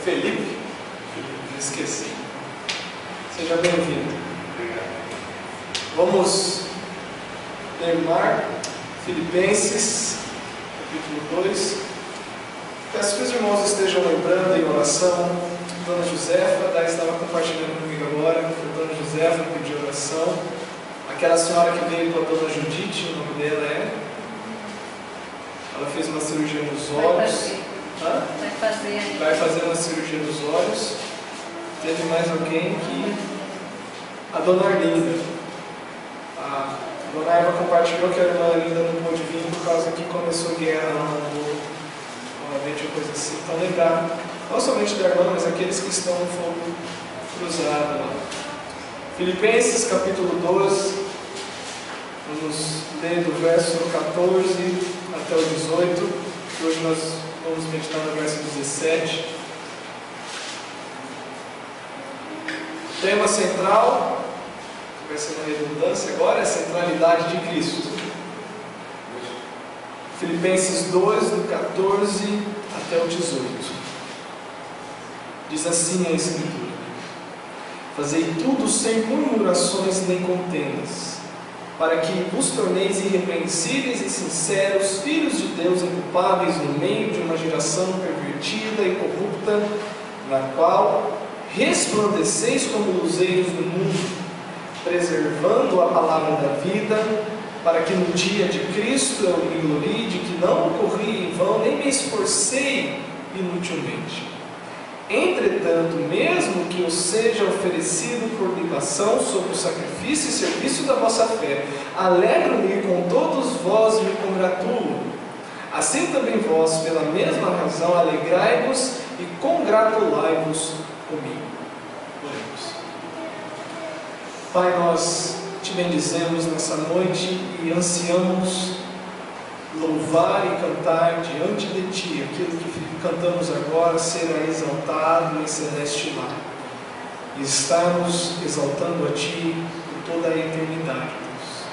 Felipe? Esqueci. Seja bem-vindo. Vamos ler Filipenses, capítulo 2. Peço que os irmãos estejam lembrando em oração. Dona Josefa, Dai estava compartilhando comigo agora. Foi Dona Josefa que pediu oração. Aquela senhora que veio com a Dona Judite, o nome dela é? Ela fez uma cirurgia nos olhos. Vai fazer uma cirurgia nos olhos. Teve mais alguém que... A Dona Arlinda. A Dona Eva compartilhou que a irmã Arlinda não pôde vir por causa que começou guerra lá no novamente, coisa assim. Então lembrar, não somente da irmã, mas aqueles que estão no fogo cruzado lá. Filipenses capítulo 12. Vamos ler do verso 14 até o 18. Hoje nós vamos meditar no verso 17. Tema central, vai ser uma redundância agora, é a centralidade de Cristo. Filipenses 2, do 14 até o 18. Diz assim a Escritura: Fazei tudo sem murmurações nem contendas, para que vos torneis irrepreensíveis e sinceros, filhos de Deus inculpáveis no meio de uma geração pervertida e corrupta, na qual resplandeceis como luzeiros do mundo, preservando a palavra da vida, para que no dia de Cristo eu me glorie de que não corri em vão, nem me esforcei inutilmente. Entretanto, mesmo que eu seja oferecido por libação sob o sacrifício e serviço da vossa fé, alegro-me com todos vós e me congratulo. Assim também vós, pela mesma razão, alegrai-vos e congratulai-vos comigo. Oremos. Pai, nós te bendizemos nessa noite e ansiamos louvar e cantar diante de Ti. Aquilo que cantamos agora será exaltado em celeste lar. E estarmos exaltando a Ti por toda a eternidade, Deus.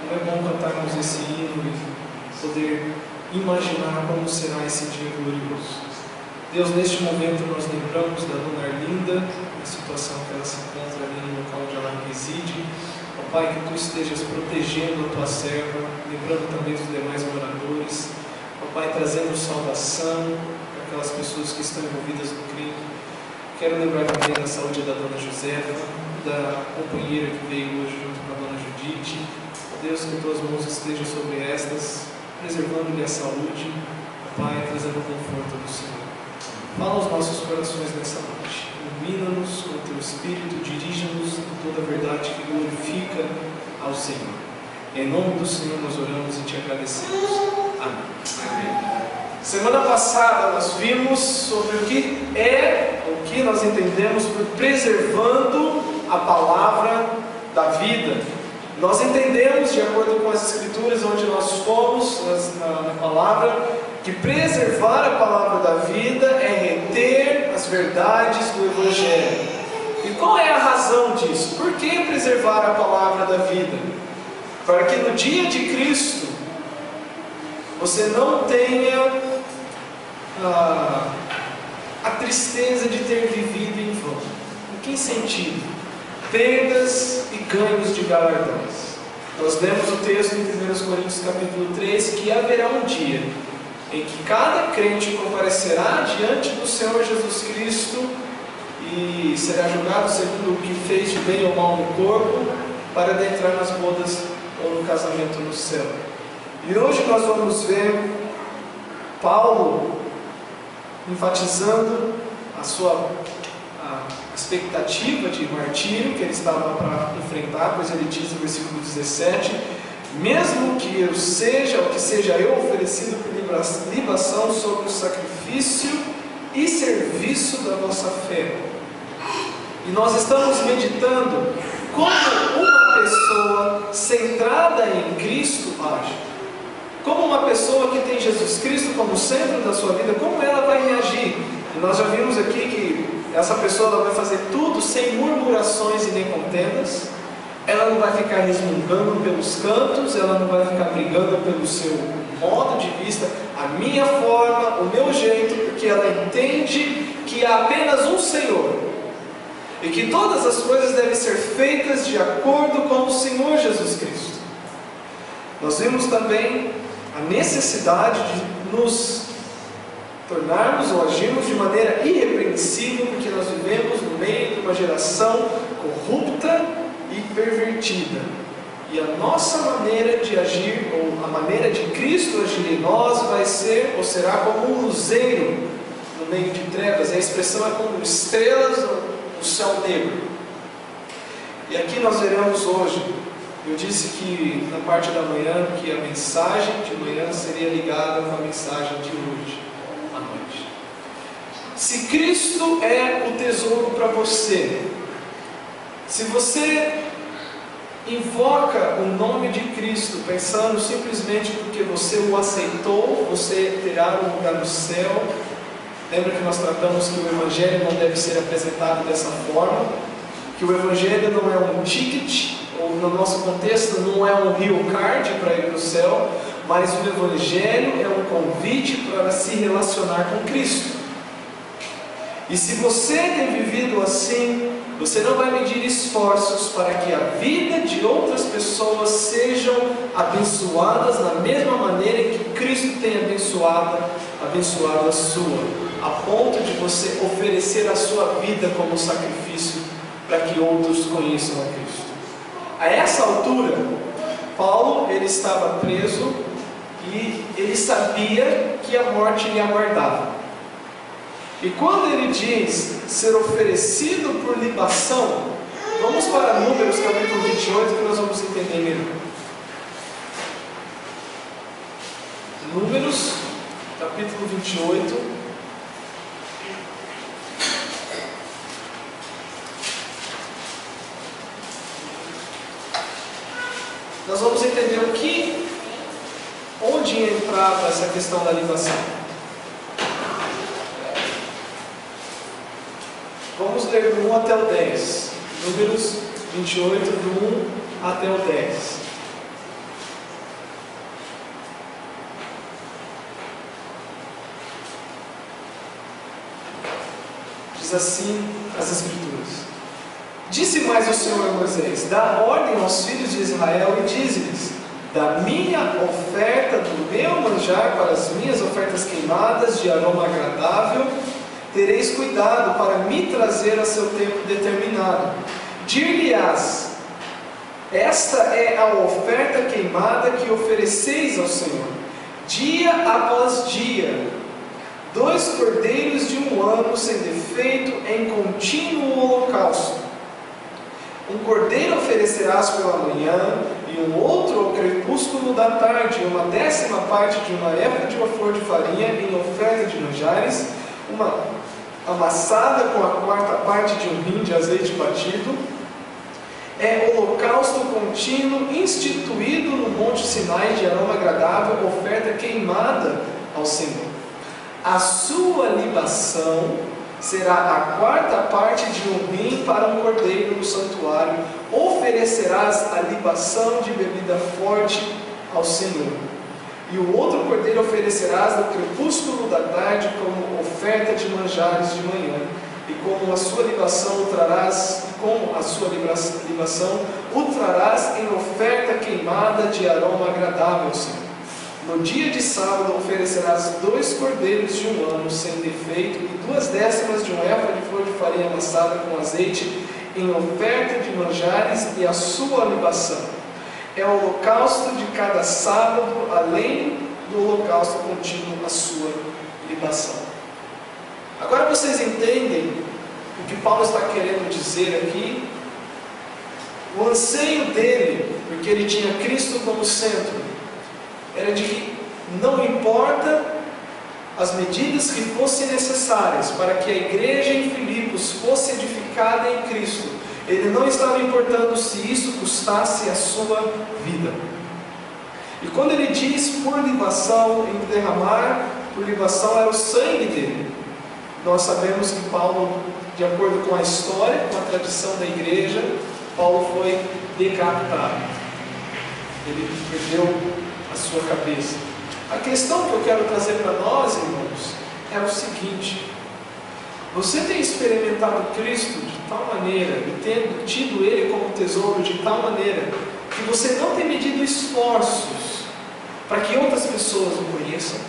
Não é bom cantarmos esse hino e poder imaginar como será esse dia glorioso. Deus, neste momento nós lembramos da Dona Arlinda, a situação que ela se encontra ali no local onde ela reside. Ó Pai, que Tu estejas protegendo a Tua serva, lembrando também dos demais moradores. Ó Pai, trazendo salvação para aquelas pessoas que estão envolvidas no crime. Quero lembrar também da saúde da Dona Josefa, da companheira que veio hoje junto com a Dona Judite. Ó Deus, que Tuas mãos estejam sobre estas, preservando-lhe a saúde. Ó Pai, trazendo o conforto do Senhor. Fala aos nossos corações nessa noite. Ilumina-nos com o Teu Espírito, dirija-nos em toda a verdade que glorifica ao Senhor. Em nome do Senhor nós oramos e Te agradecemos. Amém. Amém. Semana passada nós vimos sobre o que nós entendemos por preservando a palavra da vida. Nós entendemos, de acordo com as Escrituras onde nós fomos, na palavra, que preservar a palavra da vida é reter as verdades do Evangelho. E qual é a razão disso? Por que preservar a palavra da vida? Para que no dia de Cristo você não tenha a tristeza de ter vivido em vão. Em que sentido? Perdas e ganhos de galardões. Nós lemos o texto em 1 Coríntios capítulo 3, que haverá um dia em que cada crente comparecerá diante do Senhor Jesus Cristo e será julgado segundo o que fez de bem ou mal no corpo, para adentrar nas bodas ou no casamento no céu. E hoje nós vamos ver Paulo enfatizando a sua expectativa de martírio que ele estava para enfrentar, pois ele diz no versículo 17: mesmo que seja eu oferecido por libação sobre o sacrifício e serviço da vossa fé. E nós estamos meditando como uma pessoa centrada em Cristo age. Como uma pessoa que tem Jesus Cristo como centro da sua vida, como ela vai reagir. E nós já vimos aqui que essa pessoa ela vai fazer tudo sem murmurações e nem contendas. Ela não vai ficar resmungando pelos cantos, ela não vai ficar brigando pelo seu modo de vista, a minha forma, o meu jeito, porque ela entende que há apenas um Senhor e que todas as coisas devem ser feitas de acordo com o Senhor Jesus Cristo. Nós vimos também a necessidade de nos tornarmos ou agirmos de maneira irrepreensível, porque nós vivemos no meio de uma geração corrupta e pervertida. E a nossa maneira de agir, ou a maneira de Cristo agir em nós, vai ser ou será como um luzeiro no meio de trevas. A expressão é como estrelas no céu negro. E aqui nós veremos hoje, eu disse que na parte da manhã, que a mensagem de manhã seria ligada com a mensagem de hoje, à noite. Se Cristo é o tesouro para você, se você invoca o nome de Cristo pensando simplesmente porque você o aceitou, você terá um lugar no céu. Lembra que nós tratamos que o Evangelho não deve ser apresentado dessa forma, que o Evangelho não é um ticket, ou no nosso contexto não é um Rio Card para ir para o céu, mas o Evangelho é um convite para se relacionar com Cristo. E se você tem vivido assim, você não vai medir esforços para que a vida de outras pessoas sejam abençoadas da mesma maneira em que Cristo tem abençoado a sua, a ponto de você oferecer a sua vida como sacrifício para que outros conheçam a Cristo. A essa altura, Paulo ele estava preso e ele sabia que a morte lhe aguardava. E quando ele diz ser oferecido por libação, vamos para Números capítulo 28 que nós vamos entender melhor. Números capítulo 28. Nós vamos entender onde entrava essa questão da libação. Vamos ler do 1 até o 10. Números 28, do 1 até o 10. Diz assim as Escrituras: Disse mais o Senhor a Moisés: Dá ordem aos filhos de Israel e dize-lhes: Da minha oferta, do meu manjar para as minhas ofertas queimadas de aroma agradável, tereis cuidado para me trazer a seu tempo determinado. Dir-lhe-ás: Esta é a oferta queimada que ofereceis ao Senhor, dia após dia, 2 cordeiros de 1 ano sem defeito em contínuo holocausto. Um cordeiro oferecerás pela manhã, e um outro ao crepúsculo da tarde, 1/10 parte de uma éfa de uma flor de farinha em oferta de manjares, uma amassada com a 4ª parte de um hin de azeite batido. É holocausto contínuo instituído no monte Sinai de aroma agradável, oferta queimada ao Senhor. A sua libação será a 4ª parte de um hin para um cordeiro no santuário. Oferecerás a libação de bebida forte ao Senhor. E o outro cordeiro oferecerás no crepúsculo da tarde como oferta de manjares de manhã. E como a sua libação o trarás, em oferta queimada de aroma agradável ao Senhor. No dia de sábado oferecerás 2 cordeiros de 1 ano sem defeito e 2/10 de um éfa de flor de farinha amassada com azeite em oferta de manjares e a sua libação. É o holocausto de cada sábado, além do holocausto contínuo, a sua libação. Agora vocês entendem o que Paulo está querendo dizer aqui? O anseio dele, porque ele tinha Cristo como centro, era de que não importa as medidas que fossem necessárias para que a igreja em Filipos fosse edificada em Cristo, ele não estava importando se isso custasse a sua vida. E quando ele diz por libação, em derramar por libação, era o sangue dele. Nós sabemos que Paulo, de acordo com a história, com a tradição da igreja, Paulo foi decapitado. Ele perdeu a sua cabeça. A questão que eu quero trazer para nós, irmãos, é o seguinte: Você tem experimentado Cristo de tal maneira e tendo tido Ele como tesouro de tal maneira que você não tem medido esforços para que outras pessoas o conheçam?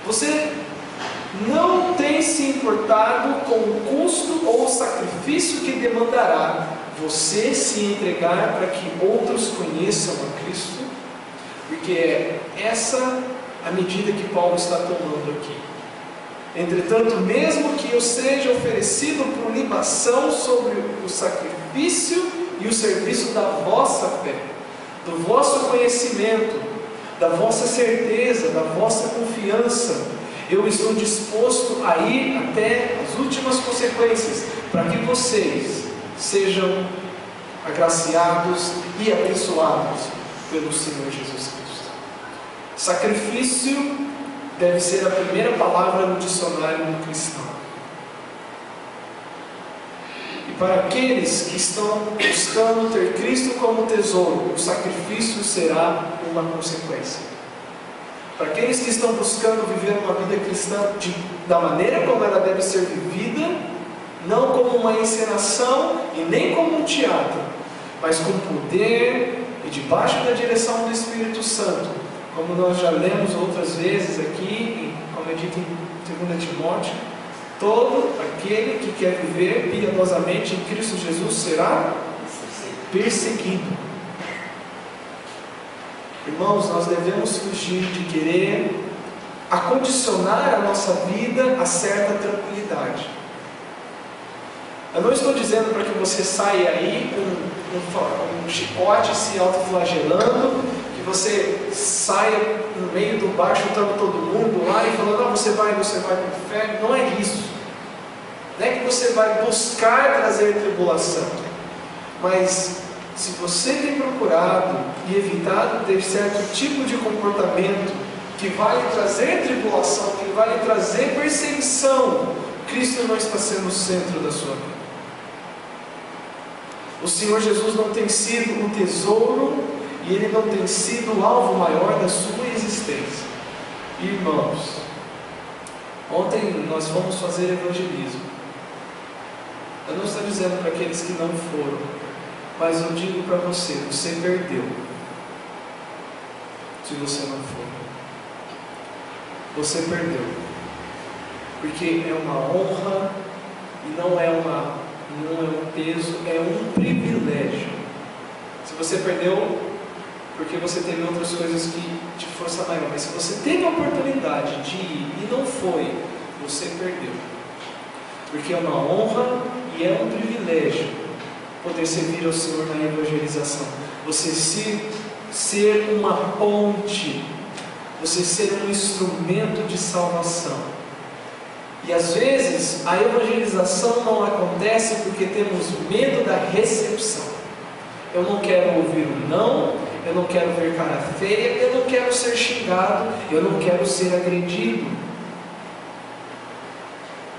Você não tem se importado com o custo ou o sacrifício que demandará você se entregar para que outros conheçam a Cristo? Porque é essa a medida que Paulo está tomando aqui. Entretanto, mesmo que eu seja oferecido por libação sobre o sacrifício e o serviço da vossa fé, do vosso conhecimento, da vossa certeza, da vossa confiança, eu estou disposto a ir até as últimas consequências, para que vocês sejam agraciados e abençoados pelo Senhor Jesus Cristo. Sacrifício deve ser a primeira palavra no dicionário do cristão. E para aqueles que estão buscando ter Cristo como tesouro, o sacrifício será uma consequência. Para aqueles que estão buscando viver uma vida cristã da maneira como ela deve ser vivida, não como uma encenação e nem como um teatro, mas com poder e debaixo da direção do Espírito Santo, como nós já lemos outras vezes aqui, como é dito em 2 Timóteo, todo aquele que quer viver piedosamente em Cristo Jesus será perseguido. Irmãos, nós devemos fugir de querer acondicionar a nossa vida a certa tranquilidade. Eu não estou dizendo para que você saia aí com um chicote se autoflagelando, que você saia no meio do bar chutando todo mundo lá e falando, não, você vai para o inferno. Não é isso. Não é que você vai buscar trazer tribulação, mas se você tem procurado e evitado ter certo tipo de comportamento que vai lhe trazer tribulação, que vai lhe trazer perseguição, Cristo não está sendo o centro da sua vida. O Senhor Jesus não tem sido o tesouro e Ele não tem sido o alvo maior da sua existência. Irmãos, ontem nós fomos fazer evangelismo. Eu não estou dizendo para aqueles que não foram, mas eu digo para você, você perdeu se você não for. Você perdeu, porque é uma honra e não é um peso, é um privilégio. Se você perdeu, porque você teve outras coisas que te forçam maior, mas se você teve a oportunidade de ir e não foi, você perdeu, porque é uma honra e é um privilégio poder servir ao Senhor na evangelização, você ser uma ponte, você ser um instrumento de salvação. E às vezes a evangelização não acontece porque temos medo da recepção. Eu não quero ouvir um não, eu não quero ver cara feia, eu não quero ser xingado, eu não quero ser agredido.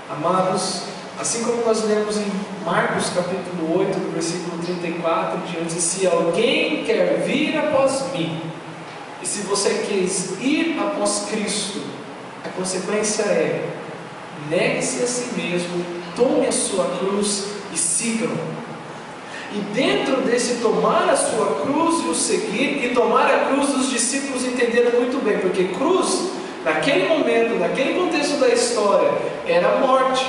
Amados, assim como nós lemos em Marcos capítulo 8, no versículo 34 em diante, se alguém quer vir após mim, e se você quis ir após Cristo, a consequência é: negue-se a si mesmo, tome a sua cruz e siga-o. E dentro desse tomar a sua cruz e o seguir, e tomar a cruz, os discípulos entenderam muito bem, porque cruz, naquele momento, naquele contexto da história, era morte.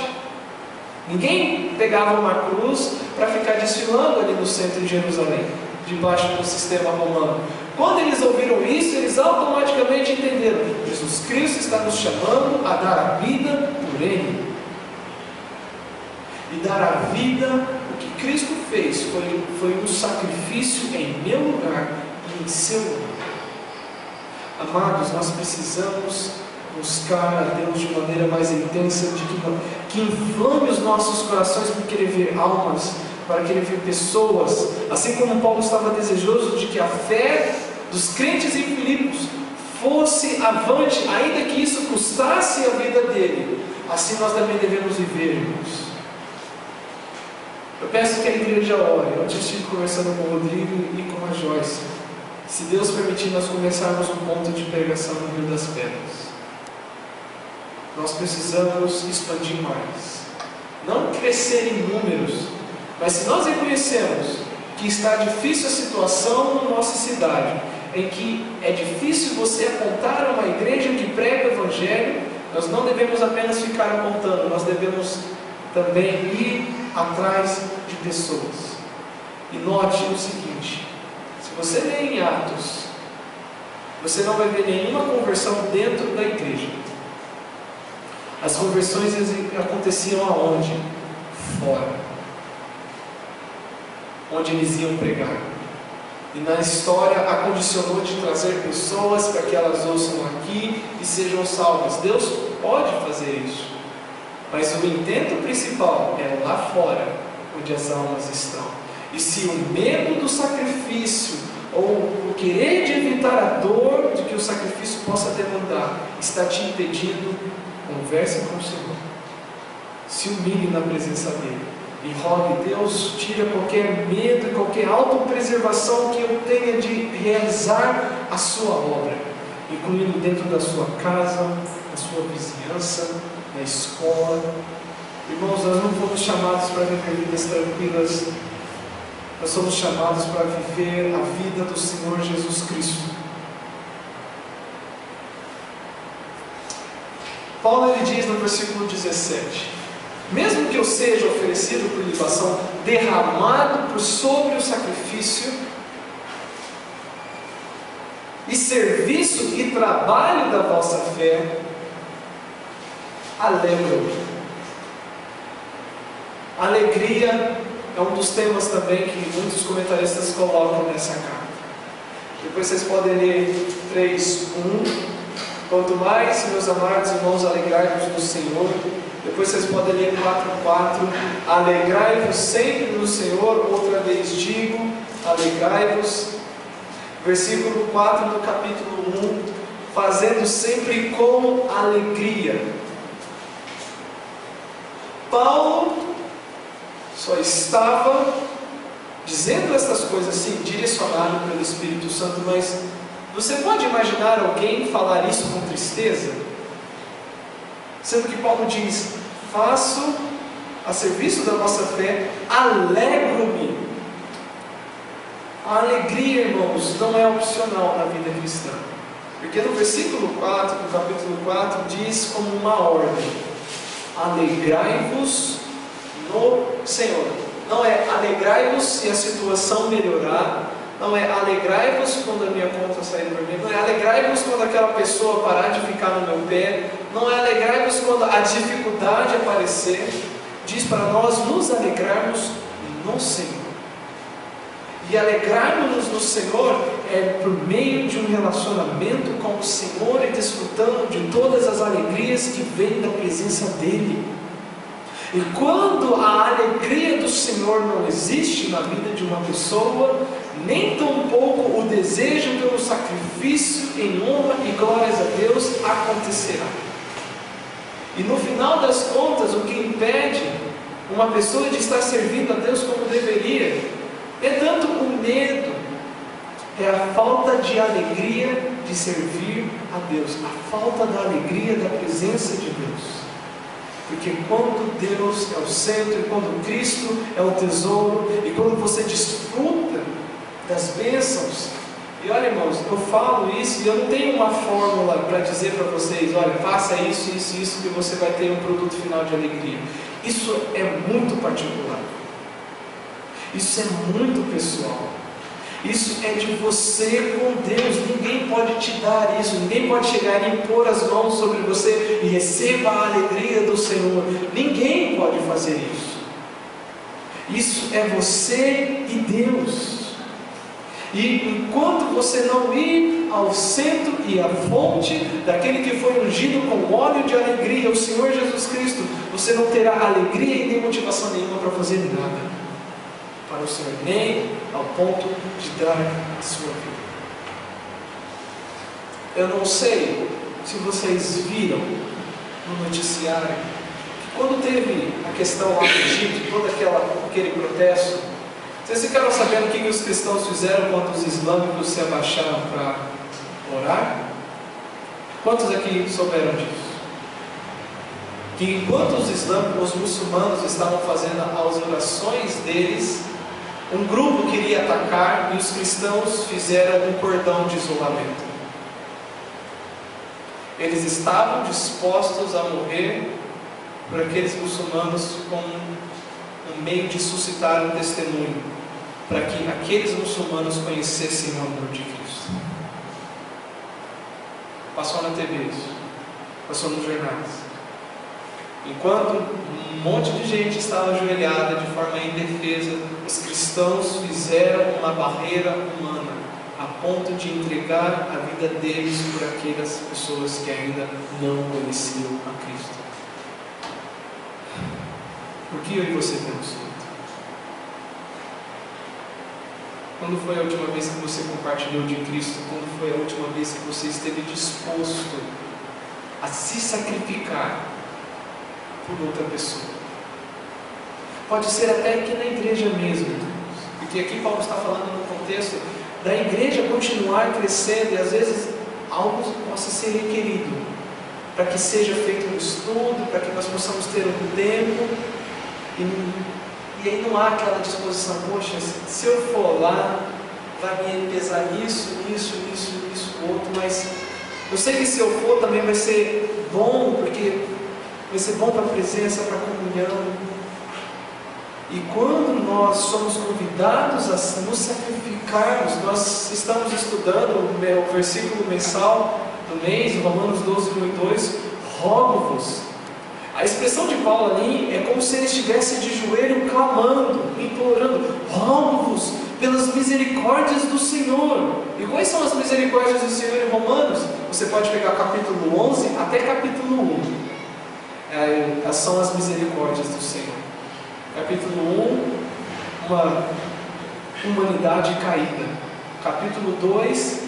Ninguém pegava uma cruz para ficar desfilando ali no centro de Jerusalém, debaixo do sistema romano. Quando eles ouviram isso, eles automaticamente entenderam: Jesus Cristo está nos chamando a dar a vida por Ele. E dar a vida, o que Cristo fez foi um sacrifício em meu lugar e em seu lugar. Amados, nós precisamos buscar a Deus de maneira mais intensa, que inflame os nossos corações para querer ver almas, para querer ver pessoas, assim como Paulo estava desejoso de que a fé dos crentes em Filipos fosse avante, ainda que isso custasse a vida dele. Assim nós também devemos viver, irmãos. Eu peço que a igreja ore. Ontem eu estive conversando com o Rodrigo e com a Joyce. Se Deus permitir, nós começarmos um ponto de pregação no Rio das Pedras. nós precisamos expandir mais. Não crescer em números, mas se nós reconhecemos que está difícil a situação na nossa cidade, em que é difícil você apontar uma igreja que prega o Evangelho, nós não devemos apenas ficar apontando, nós devemos também ir atrás de pessoas. E note o seguinte: se você ler em Atos, você não vai ver nenhuma conversão dentro da igreja. As conversões aconteciam aonde? Fora. Onde eles iam pregar. E na história acondicionou de trazer pessoas para que elas ouçam aqui e sejam salvas. Deus pode fazer isso. Mas o intento principal é lá fora, onde as almas estão. E se o medo do sacrifício, ou o querer de evitar a dor de que o sacrifício possa demandar, está te impedindo, converse com o Senhor. Se humilhe na presença dEle. E rogue: Deus, tira qualquer medo, qualquer autopreservação que eu tenha de realizar a sua obra, incluindo dentro da sua casa, na sua vizinhança, na escola. Irmãos, nós não fomos chamados para viver vidas tranquilas, nós somos chamados para viver a vida do Senhor Jesus Cristo. Paulo ele diz no versículo 17: mesmo que eu seja oferecido por libação, derramado por sobre o sacrifício, e serviço e trabalho da vossa fé, alegro-me. Alegria é um dos temas também que muitos comentaristas colocam nessa carta. Depois vocês podem ler 3:1. Quanto mais, meus amados irmãos, alegrai-vos no Senhor. Depois vocês podem ler 4:4. Alegrai-vos sempre no Senhor. Outra vez digo, alegrai-vos. Versículo 4 do capítulo 1. Fazendo sempre com alegria. Paulo só estava dizendo essas coisas assim, direcionado pelo Espírito Santo, mas você pode imaginar alguém falar isso com tristeza? Sendo que Paulo diz: faço a serviço da vossa fé, alegro-me. A alegria, irmãos, não é opcional na vida cristã, porque no versículo 4, do capítulo 4, diz como uma ordem: alegrai-vos no Senhor. Não é alegrai-vos se a situação melhorar, não é alegrai-vos quando a minha conta sair do vermelho, não é alegrai-vos quando aquela pessoa parar de ficar no meu pé, não é alegrai-vos quando a dificuldade aparecer. Diz para nós nos alegrarmos no Senhor. E alegrarmos-nos no Senhor é por meio de um relacionamento com o Senhor e desfrutando de todas as alegrias que vêm da presença dEle. E quando a alegria do Senhor não existe na vida de uma pessoa, nem tampouco o desejo pelo sacrifício em honra e glórias a Deus acontecerá. E no final das contas, o que impede uma pessoa de estar servindo a Deus como deveria, é tanto o medo, é a falta de alegria de servir a Deus, a falta da alegria da presença de Deus. Porque quando Deus é o centro, e quando Cristo é o tesouro, e quando você desfruta das bênçãos, e olha, irmãos, eu falo isso e eu não tenho uma fórmula para dizer para vocês: olha, faça isso, isso, isso, que você vai ter um produto final de alegria. Isso é muito particular, isso é muito pessoal, isso é de você com Deus. Ninguém pode te dar isso, ninguém pode chegar e impor as mãos sobre você e receba a alegria do Senhor. Ninguém pode fazer isso. Isso é você e Deus. E enquanto você não ir ao centro e à fonte daquele que foi ungido com óleo de alegria, o Senhor Jesus Cristo, você não terá alegria e nem motivação nenhuma para fazer nada para o Senhor, nem ao ponto de dar a sua vida. Eu não sei se vocês viram no noticiário que quando teve a questão lá no Egito, todo aquele protesto, vocês ficaram sabendo o que os cristãos fizeram quando os islâmicos se abaixaram para orar? Quantos aqui souberam disso? que enquanto os muçulmanos estavam fazendo as orações deles, um grupo queria atacar e os cristãos fizeram um cordão de isolamento. Eles estavam dispostos a morrer por aqueles muçulmanos como um meio de suscitar um testemunho, para que aqueles muçulmanos conhecessem o amor de Cristo. Passou na TV isso, passou nos jornais. Enquanto um monte de gente estava ajoelhada de forma indefesa, os cristãos fizeram uma barreira humana, a ponto de entregar a vida deles por aquelas pessoas que ainda não conheciam a Cristo. O que eu e você temos feito? Quando foi a última vez que você compartilhou de Cristo? Quando foi a última vez que você esteve disposto a se sacrificar por outra pessoa? Pode ser até aqui na igreja mesmo, porque aqui Paulo está falando no contexto da igreja continuar crescendo, e às vezes algo possa ser requerido para que seja feito um estudo, para que nós possamos ter um tempo, e aí não há aquela disposição: poxa, se eu for lá, vai me pesar isso, outro, mas eu sei que se eu for também vai ser bom, porque vai ser bom para a presença, para a comunhão. E quando nós somos convidados a nos sacrificarmos, nós estamos estudando o versículo mensal do mês, Romanos 12, 1 e 2, rogo-vos. A expressão de Paulo ali é como se ele estivesse de joelho clamando, implorando: rogo-vos pelas misericórdias do Senhor. E quais são as misericórdias do Senhor em Romanos? Você pode pegar capítulo 11 até capítulo 1. São as misericórdias do Senhor. Capítulo 1, uma humanidade caída. Capítulo 2,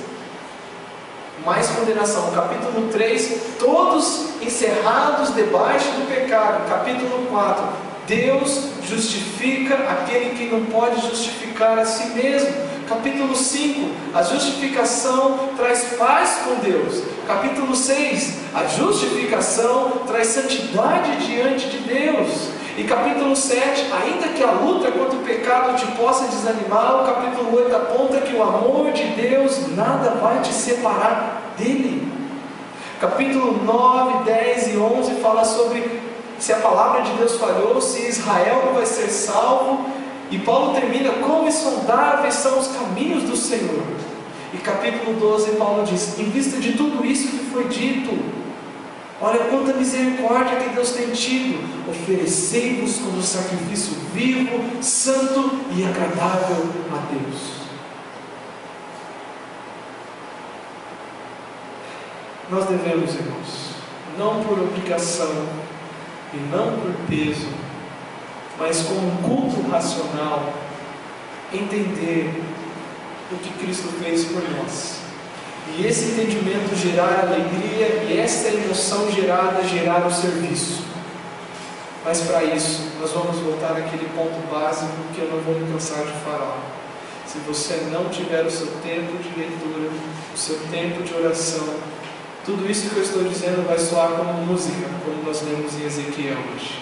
mais condenação. Capítulo 3, todos encerrados debaixo do pecado. Capítulo 4, Deus justifica aquele que não pode justificar a si mesmo. Capítulo 5, a justificação traz paz com Deus. Capítulo 6, a justificação traz santidade diante de Deus. E capítulo 7, ainda que a luta contra o pecado te possa desanimar, o capítulo 8 aponta que o amor de Deus nada vai te separar dele. Capítulo 9, 10 e 11 fala sobre se a palavra de Deus falhou, se Israel não vai ser salvo. E Paulo termina: como insondáveis são os caminhos do Senhor. E capítulo 12, Paulo diz: em vista de tudo isso que foi dito, olha quanta misericórdia que Deus tem tido. Oferecei-vos como sacrifício vivo, santo e agradável a Deus. Nós devemos, irmãos, não por obrigação e não por peso, mas com um culto racional, entender o que Cristo fez por nós. E esse entendimento gerar alegria, e essa emoção gerada gerar o serviço. Mas para isso, nós vamos voltar àquele ponto básico que eu não vou me cansar de falar. Se você não tiver o seu tempo de leitura, o seu tempo de oração, tudo isso que eu estou dizendo vai soar como música, como nós lemos em Ezequiel hoje.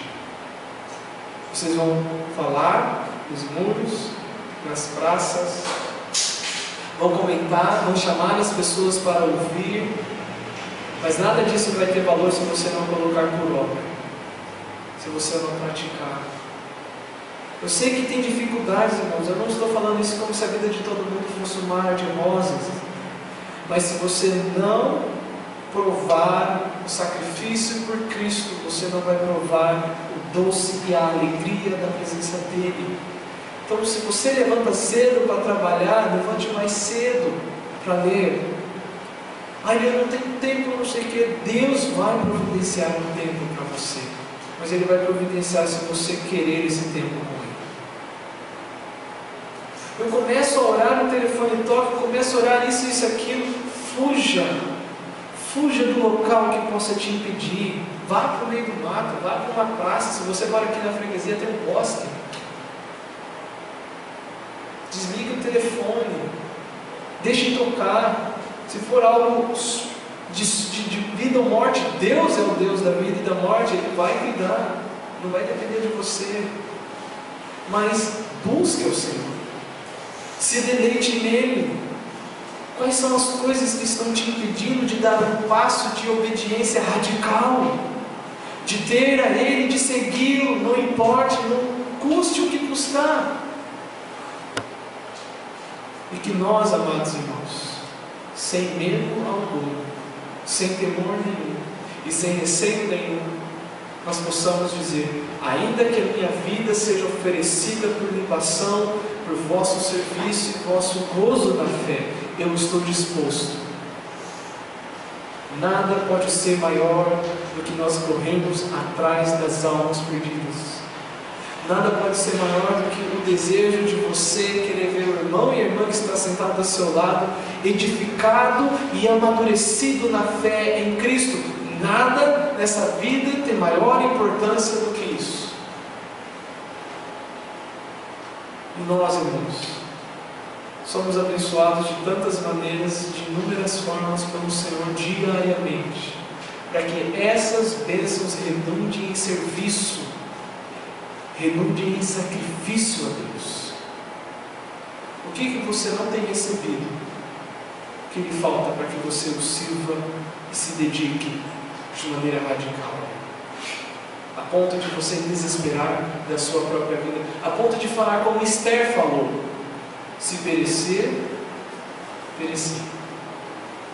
Vocês vão falar nos muros, nas praças, vão comentar, vão chamar as pessoas para ouvir, mas nada disso vai ter valor se você não colocar por obra, se você não praticar. Eu sei que tem dificuldades, irmãos, eu não estou falando isso como se a vida de todo mundo fosse um mar de rosas, mas se você não provar o sacrifício por Cristo, você não vai provar o doce e a alegria da presença dEle. Então, se você levanta cedo para trabalhar, levante mais cedo para ler. Eu não tenho tempo, não sei o que. Deus vai providenciar um tempo para você, mas Ele vai providenciar se você querer esse tempo com Ele. Eu começo a orar, no telefone toca, começo a orar isso, aquilo. Fuja do local que possa te impedir. Vá para o meio do mato, vá para uma praça. Se você mora aqui na freguesia, tem um bosque. Desliga o telefone, deixe tocar. Se for algo de vida ou morte. Deus é o Deus da vida e da morte, Ele vai cuidar, não vai depender de você. Mas busque o Senhor, se deleite nele. Quais são as coisas que estão te impedindo de dar um passo de obediência radical, de ter a Ele, de segui-lo, não importe, não custe o que custar? E que nós, amados irmãos, sem medo algum, sem temor nenhum e sem receio nenhum, nós possamos dizer: ainda que a minha vida seja oferecida por libação, por vosso serviço e vosso gozo na fé, eu estou disposto. Nada pode ser maior do que nós corrermos atrás das almas perdidas. Nada pode ser maior do que o desejo de você querer ver o irmão e a irmã que está sentado ao seu lado edificado e amadurecido na fé em Cristo. Nada nessa vida tem maior importância do que isso. E nós, irmãos, somos abençoados de tantas maneiras, de inúmeras formas pelo Senhor diariamente, para que essas bênçãos redundem em serviço, redundem em sacrifício a Deus. O que você não tem recebido? O que lhe falta para que você o sirva e se dedique de maneira radical? A ponto de você desesperar da sua própria vida, a ponto de falar como Esther falou: se perecer, pereci.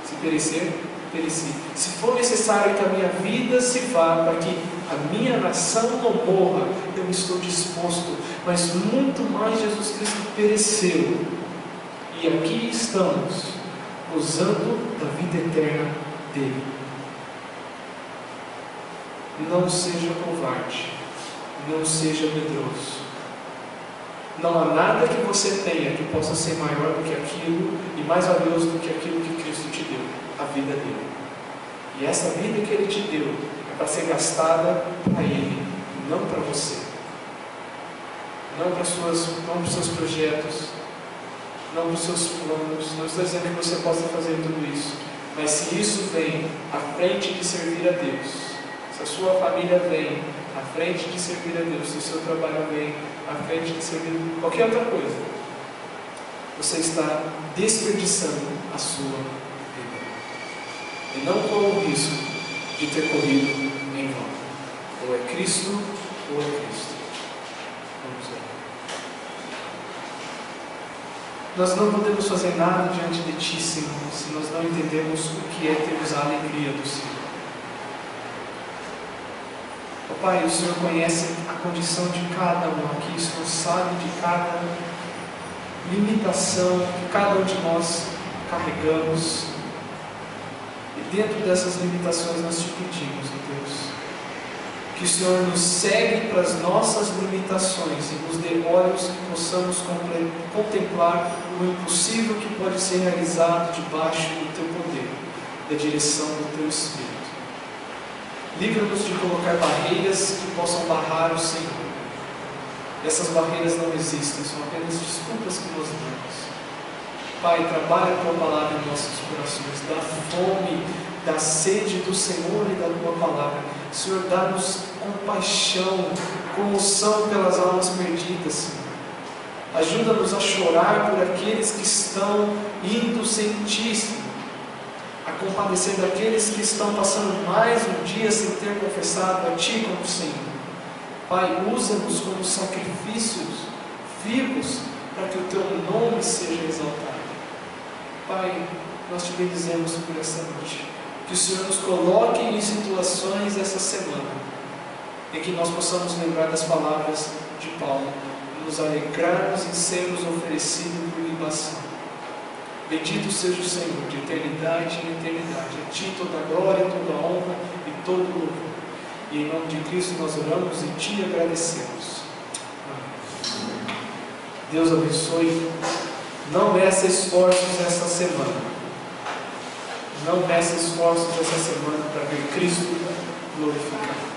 Se perecer, pereci. Se for necessário que a minha vida se vá para que a minha nação não morra, eu estou disposto. Mas muito mais, Jesus Cristo pereceu. E aqui estamos, gozando da vida eterna dele. Não seja covarde, não seja medroso. Não há nada que você tenha que possa ser maior do que aquilo e mais valioso do que aquilo que Cristo te deu, a vida dele. E essa vida que Ele te deu é para ser gastada para Ele, não para você, não para os seus projetos, não para os seus planos. Não estou dizendo que você possa fazer tudo isso, mas se isso vem à frente de servir a Deus, se a sua família vem à frente de servir a Deus, se o seu trabalho vem à frente de servir qualquer outra coisa, você está desperdiçando a sua vida. E não corra o risco de ter corrido em vão. Ou é Cristo, ou é Cristo. Vamos ver. Nós não podemos fazer nada diante de Ti, Senhor, se nós não entendemos o que é termos a alegria do Senhor. Pai, o Senhor conhece a condição de cada um aqui, o Senhor sabe de cada limitação que cada um de nós carregamos. E dentro dessas limitações nós te pedimos, Deus, que o Senhor nos segue para as nossas limitações e nos dê olhos que possamos contemplar o impossível que pode ser realizado debaixo do Teu poder, da direção do Teu Espírito. Livra-nos de colocar barreiras que possam barrar o Senhor. Essas barreiras não existem, são apenas desculpas que nós damos. Pai, trabalha a Tua palavra em nossos corações, dá fome, dá sede do Senhor e da Tua palavra. Senhor, dá-nos compaixão, comoção pelas almas perdidas, Senhor. Ajuda-nos a chorar por aqueles que estão indo sem Ti, Senhor. A compadecer daqueles que estão passando mais um dia sem ter confessado a Ti como Senhor. Pai, usa-nos como sacrifícios vivos para que o Teu nome seja exaltado. Pai, nós Te bendizemos por essa noite. Que o Senhor nos coloque em situações essa semana em que nós possamos lembrar das palavras de Paulo, nos alegrarmos em sermos oferecidos por libação. Bendito seja o Senhor, de eternidade em eternidade. A Ti toda a glória, toda a honra e todo o louvor. E em nome de Cristo nós oramos e Te agradecemos. Amém. Deus abençoe. Não meça esforços essa semana. Não meça esforços essa semana para ver Cristo glorificado.